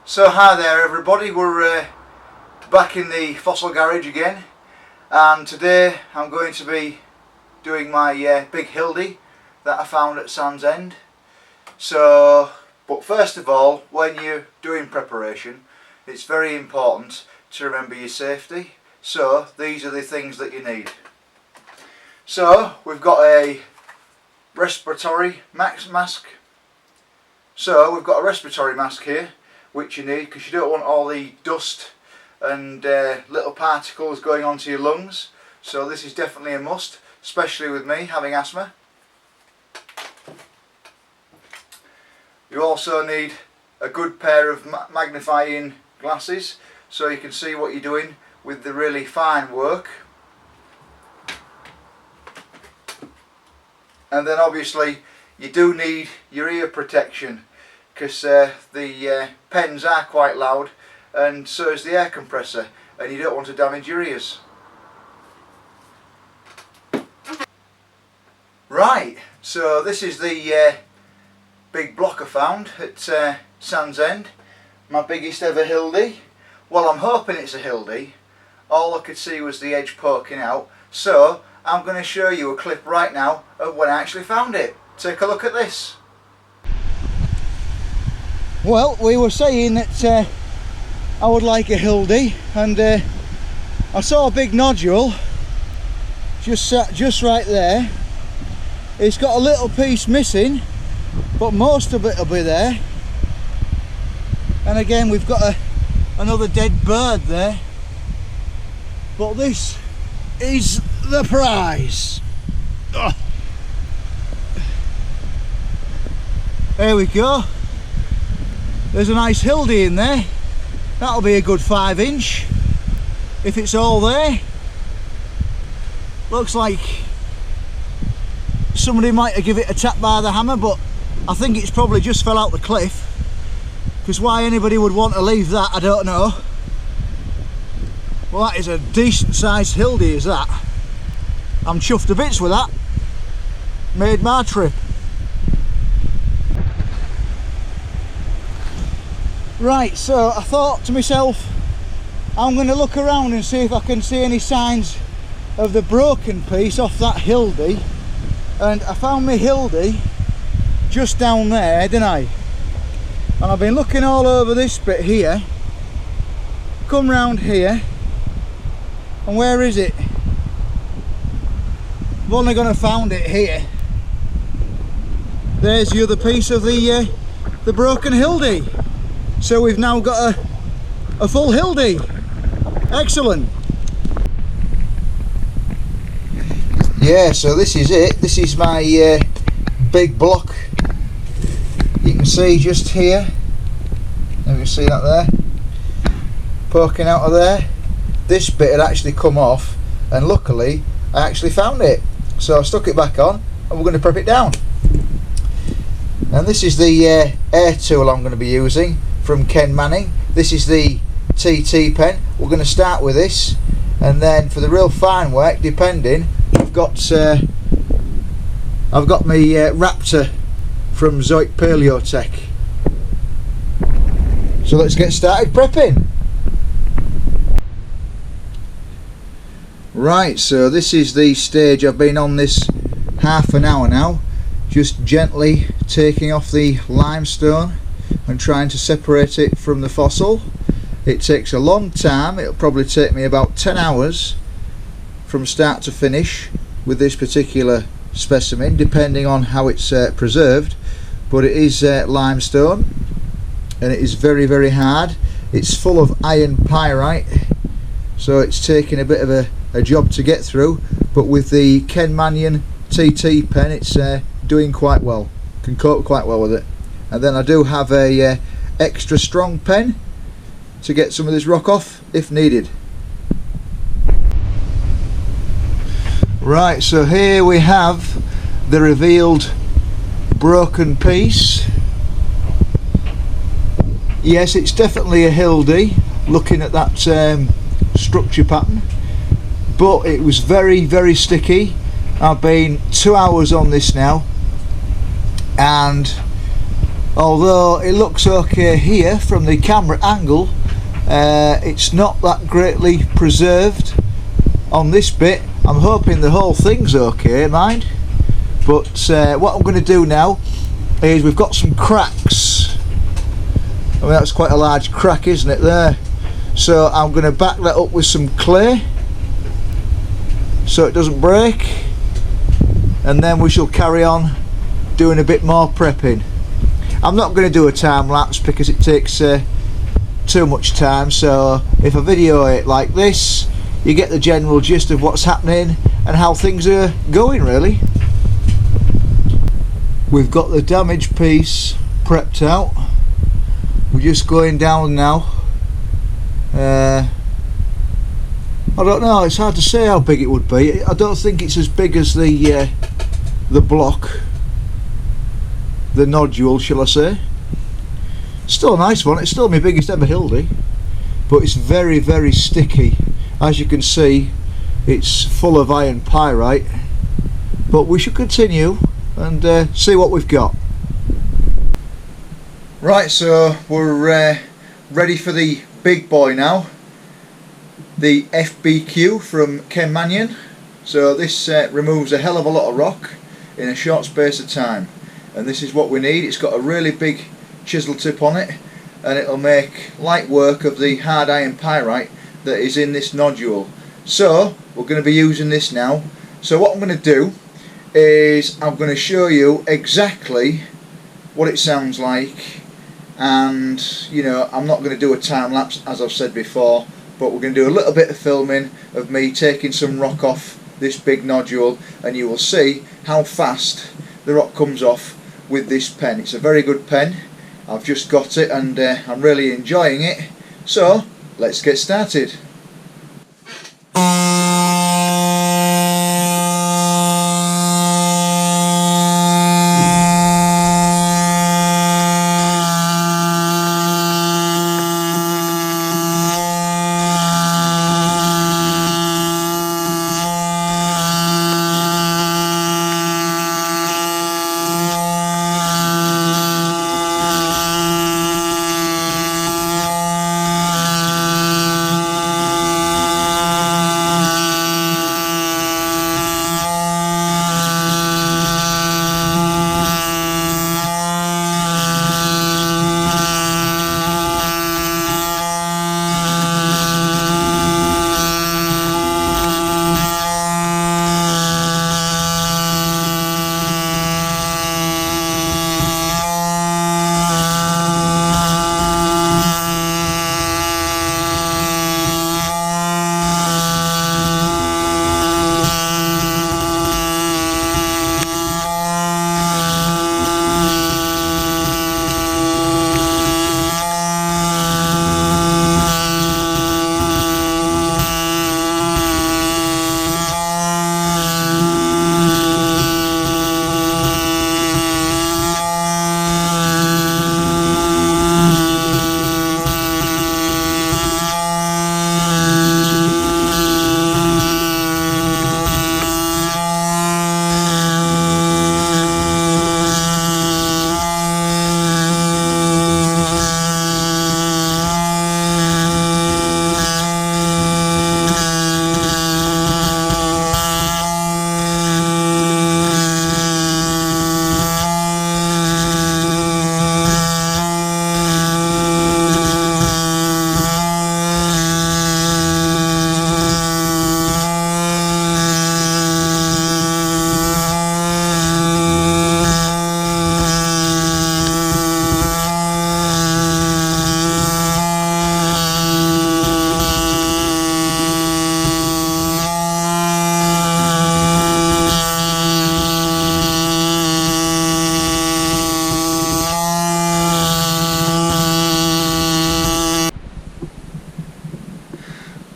So hi there everybody, we're back in the fossil garage again, and today I'm going to be doing my big Hildy that I found at Sand's End. But first of all, when you're doing preparation, it's very important to remember your safety. So these are the things that you need. So we've got a respiratory mask. So we've got a respiratory mask here, which you need because you don't want all the dust and little particles going onto your lungs. So this is definitely a must, especially with me having asthma. You also need a good pair of magnifying glasses so you can see what you're doing with the really fine work. And then obviously you do need your ear protection, because the pens are quite loud, and so is the air compressor, and you don't want to damage your ears. Right, so this is the big block I found at Sand's End, my biggest ever Hildy. Well, I'm hoping it's a Hildy. All I could see was the edge poking out, so I'm going to show you a clip right now of when I actually found it. Take a look at this. Well, we were saying that I would like a Hildy, and I saw a big nodule just right there. It's got a little piece missing, but most of it will be there. And again, we've got another dead bird there. But this is the prize. Oh. There we go. There's a nice Hildy in there. That'll be a good 5-inch if it's all there. Looks like somebody might have given it a tap by the hammer, but I think it's probably just fell out the cliff, because why anybody would want to leave that, I don't know. Well, that is a decent sized Hildy, is that. I'm chuffed to bits with that. Made my trip. Right, so I thought to myself, I'm going to look around and see if I can see any signs of the broken piece off that Hildy. And I found my Hildy just down there, didn't I? And I've been looking all over this bit here. Come round here. And where is it? I've only gonna found it here. There's the other piece of the broken Hildy. So we've now got a full Hildy. Excellent. Yeah, so this is it. This is my big block. You can see just here. You can see that there, poking out of there. This bit had actually come off, and luckily I actually found it. So I stuck it back on, and we're going to prep it down. And this is the air tool I'm going to be using from Ken Manning. This is the TT pen. We're going to start with this, and then for the real fine work, depending, I've got my Raptor from Zoic Paleotech. So let's get started prepping. Right, so this is the stage. I've been on this half an hour now, just gently taking off the limestone and trying to separate it from the fossil. It takes a long time. It'll probably take me about 10 hours from start to finish with this particular specimen, depending on how it's preserved. But it is limestone, and it is very, very hard. It's full of iron pyrite, so it's taking a bit of a job to get through, but with the Ken Manning TT pen it's doing quite well. Can cope quite well with it. And then I do have a extra strong pen to get some of this rock off if needed. Right, so here we have the revealed broken piece. Yes, it's definitely a Hildy, looking at that structure pattern, but it was very, very sticky. I've been 2 hours on this now, and although it looks okay here from the camera angle. It's not that greatly preserved on this bit. I'm hoping the whole thing's okay, mind. But what I'm going to do now is, we've got some cracks. I mean, that's quite a large crack, isn't it, there? So I'm going to back that up with some clay so it doesn't break, and then we shall carry on doing a bit more prepping. I'm not going to do a time lapse because it takes too much time, so if I video it like this, you get the general gist of what's happening and how things are going, really. We've got the damaged piece prepped out. We're just going down now. I don't know, it's hard to say how big it would be. I don't think it's as big as the block, the nodule, shall I say. Still a nice one. It's still my biggest ever Hildy, but it's very, very sticky. As you can see, it's full of iron pyrite. But we should continue and see what we've got. Right, so we're ready for the big boy now, the FBQ from Ken Mannion. So this removes a hell of a lot of rock in a short space of time, and this is what we need. It's got a really big chisel tip on it, and it'll make light work of the hard iron pyrite that is in this nodule. So we're going to be using this now. So what I'm going to do is, I'm going to show you exactly what it sounds like, and you know, I'm not going to do a time lapse as I've said before, but we're going to do a little bit of filming of me taking some rock off this big nodule, and you will see how fast the rock comes off with this pen. It's a very good pen. I've just got it and I'm really enjoying it. So let's get started.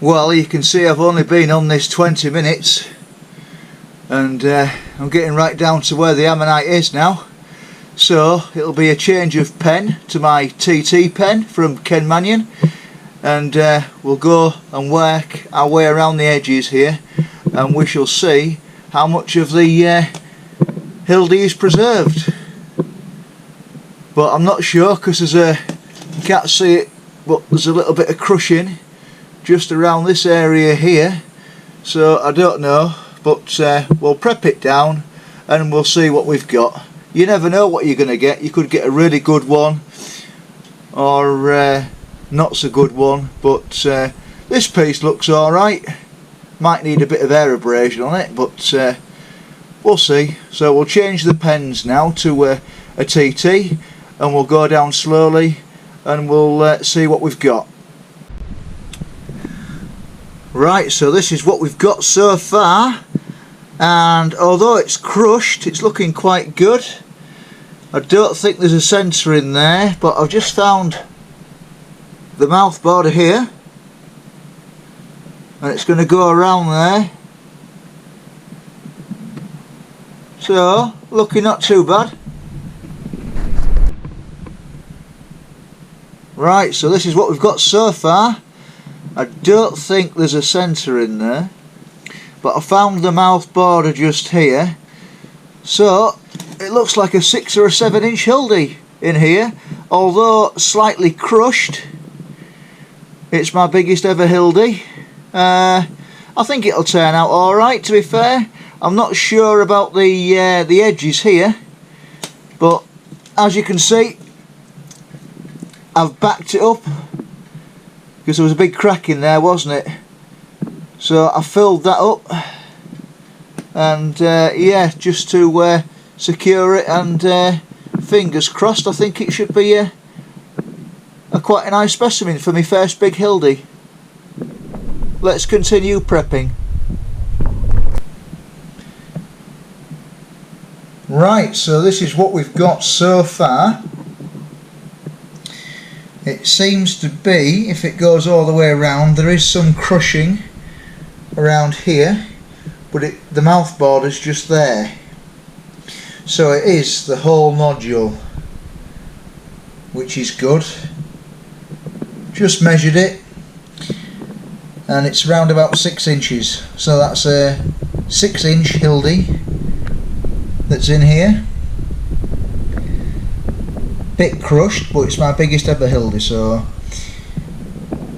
Well, you can see I've only been on this 20 minutes, and I'm getting right down to where the ammonite is now. So it'll be a change of pen to my TT pen from Ken Mannion, and we'll go and work our way around the edges here, and we shall see how much of the Hildy is preserved. but I'm not sure because you can't see it, but there's a little bit of crushing just around this area here, so I don't know, but we'll prep it down and we'll see what we've got. You never know what you're going to get. You could get a really good one or not so good one, but this piece looks alright. Might need a bit of air abrasion on it, but we'll see. So we'll change the pens now to a TT and we'll go down slowly and we'll see what we've got. Right, so this is what we've got so far, and although it's crushed, it's looking quite good. I don't think there's a sensor in there, but I've just found the mouth border here, and it's going to go around there. So, looking not too bad. Right, so this is what we've got so far. I don't think there's a sensor in there, but I found the mouth border just here, so it looks like a 6 or a 7 inch Hildy in here, although slightly crushed. It's my biggest ever Hildy. I think it'll turn out alright, to be fair. I'm not sure about the edges here, but as you can see, I've backed it up because there was a big crack in there, wasn't it? So I filled that up, and yeah, just to secure it, and fingers crossed, I think it should be a quite a nice specimen for my first big Hildy. Let's continue prepping. Right, so this is what we've got so far. It seems to be, if it goes all the way around, there is some crushing around here, but the mouth border's just there. So it is the whole nodule, which is good. Just measured it, and it's around about 6 inches. So that's a 6 inch Hildy that's in here. Bit crushed, but it's my biggest ever Hildy, so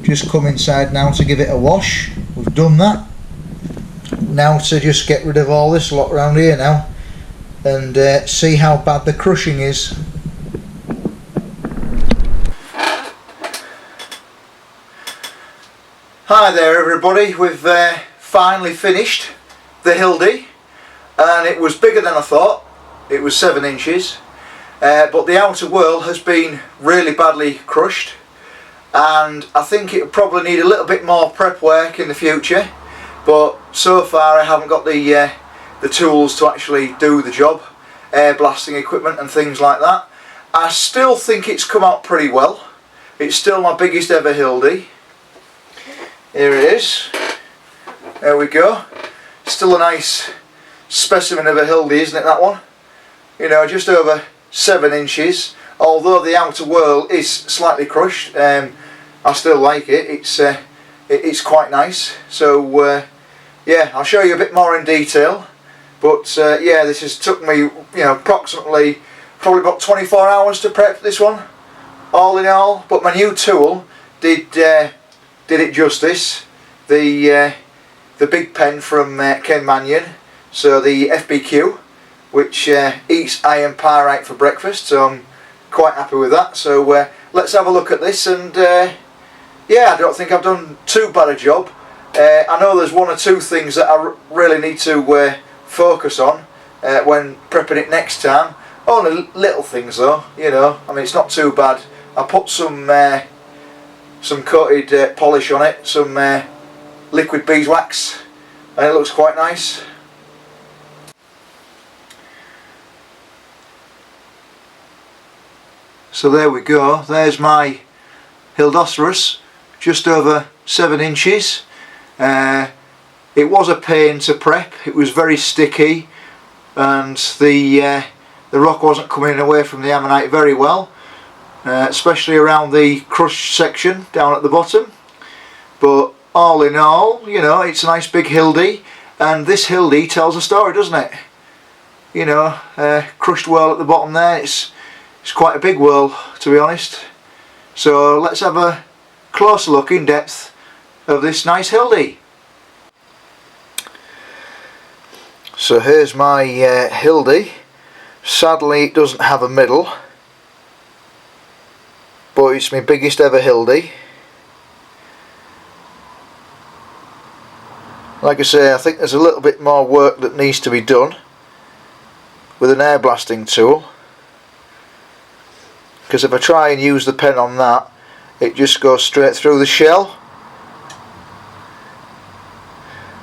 just come inside now to give it a wash. We've done that. Now to just get rid of all this lot around here now and see how bad the crushing is. Hi there everybody, we've finally finished the Hildy, and it was bigger than I thought. It was 7 inches. But the outer whorl has been really badly crushed, and I think it would probably need a little bit more prep work in the future, but so far I haven't got the tools to actually do the job, air blasting equipment and things like that. I still think it's come out pretty well. It's still my biggest ever Hildy. Here it is. There we go. Still a nice specimen of a Hildy, isn't it, that one? You know, just over 7 inches, although the outer whorl is slightly crushed. I still like it. It's quite nice. So yeah, I'll show you a bit more in detail, but yeah, this has took me, you know, approximately probably about 24 hours to prep this one, all in all. But my new tool did it justice. The big pen from Ken Mannion, so the FBQ, which eats iron pyrite for breakfast, so I'm quite happy with that. So let's have a look at this, and yeah, I don't think I've done too bad a job. I know there's one or two things that I really need to focus on when prepping it next time. Only little things though, you know, I mean, it's not too bad. I put some coated polish on it, some liquid beeswax, and it looks quite nice. So there we go, there's my Hildioceras, just over 7 inches. It was a pain to prep, it was very sticky, and the rock wasn't coming away from the ammonite very well, especially around the crushed section down at the bottom. But all in all, you know, it's a nice big Hildy, and this Hildy tells a story, doesn't it? You know, crushed whorl at the bottom there, It's quite a big whirl, to be honest. So let's have a closer look in depth of this nice Hildy. So here's my Hildy. Sadly it doesn't have a middle, but it's my biggest ever Hildy. Like I say, I think there's a little bit more work that needs to be done with an air blasting tool, because if I try and use the pen on that, it just goes straight through the shell.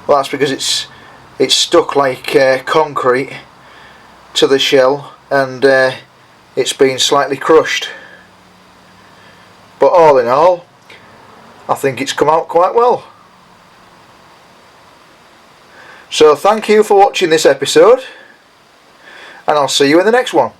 Well, that's because it's stuck like concrete to the shell, and it's been slightly crushed. But all in all, I think it's come out quite well. So thank you for watching this episode, and I'll see you in the next one.